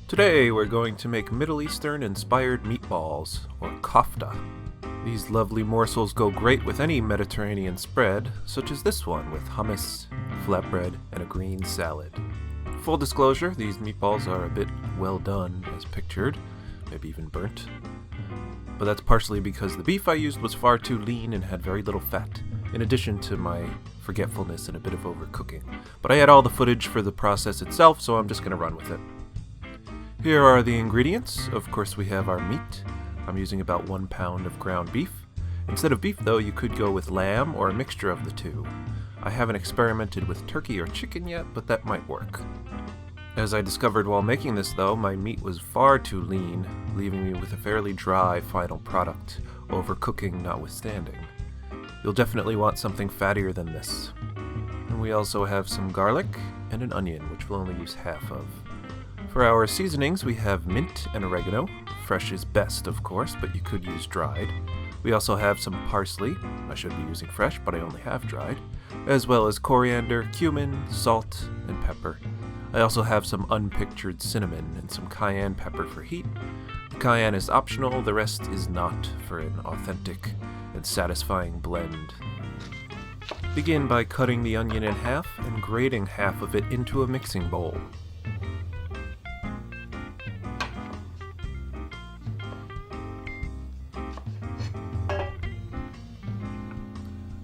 Today we're going to make Middle Eastern inspired meatballs, or kofta. These lovely morsels go great with any Mediterranean spread, such as this one with hummus, flatbread, and a green salad. Full disclosure, these meatballs are a bit well done as pictured, maybe even burnt. But that's partially because the beef I used was far too lean and had very little fat, in addition to my forgetfulness and a bit of overcooking. But I had all the footage for the process itself, so I'm just going to run with it. Here are the ingredients. Of course, we have our meat. I'm using about 1 pound of ground beef. Instead of beef, though, you could go with lamb or a mixture of the two. I haven't experimented with turkey or chicken yet, but that might work. As I discovered while making this, though, my meat was far too lean, leaving me with a fairly dry final product, overcooking notwithstanding. You'll definitely want something fattier than this. And we also have some garlic and an onion, which we'll only use half of. For our seasonings, we have mint and oregano. Fresh is best, of course, but you could use dried. We also have some parsley. I should be using fresh, but I only have dried. As well as coriander, cumin, salt, and pepper. I also have some unpictured cinnamon and some cayenne pepper for heat. The cayenne is optional, the rest is not, for an authentic and satisfying blend. Begin by cutting the onion in half and grating half of it into a mixing bowl.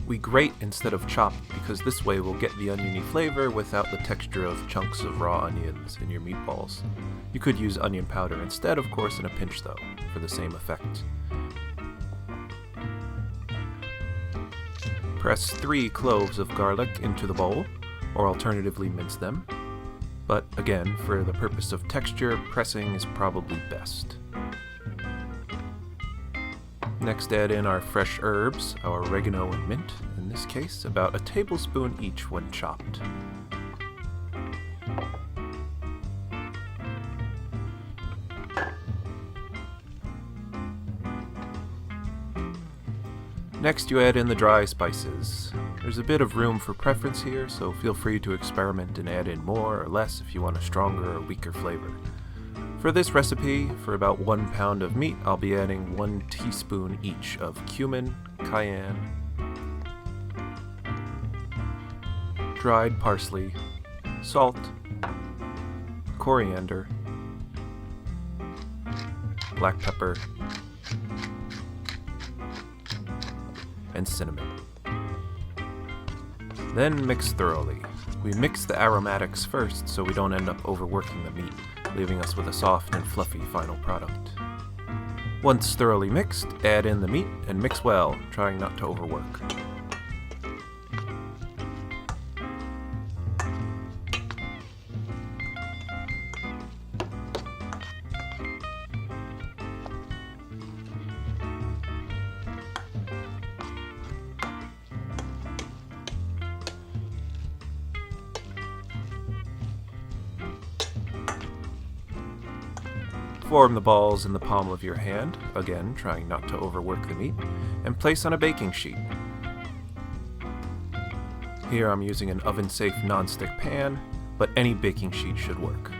We grate instead of chop because this way we'll get the oniony flavor without the texture of chunks of raw onions in your meatballs. You could use onion powder instead, of course, in a pinch though, for the same effect. Press 3 cloves of garlic into the bowl, or alternatively mince them. But again, for the purpose of texture, pressing is probably best. Next, add in our fresh herbs, our oregano and mint, in this case, about a tablespoon each when chopped. Next, you add in the dry spices. There's a bit of room for preference here, so feel free to experiment and add in more or less if you want a stronger or weaker flavor. For this recipe, for about 1 pound of meat, I'll be adding 1 teaspoon each of cumin, cayenne, dried parsley, salt, coriander, black pepper, and cinnamon. Then mix thoroughly. We mix the aromatics first so we don't end up overworking the meat, leaving us with a soft and fluffy final product. Once thoroughly mixed, add in the meat and mix well, trying not to overwork. Form the balls in the palm of your hand, again trying not to overwork the meat, and place on a baking sheet. Here I'm using an oven-safe non-stick pan, but any baking sheet should work.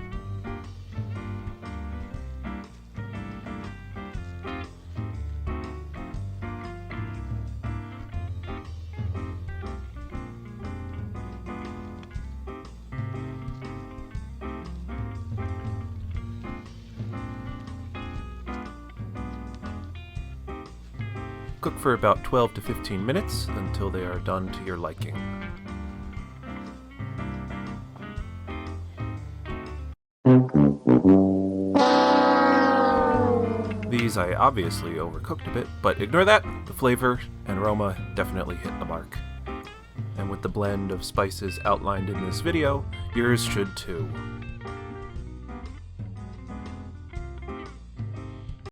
Cook for about 12 to 15 minutes until they are done to your liking. These I obviously overcooked a bit, but ignore that. The flavor and aroma definitely hit the mark. And with the blend of spices outlined in this video, yours should too.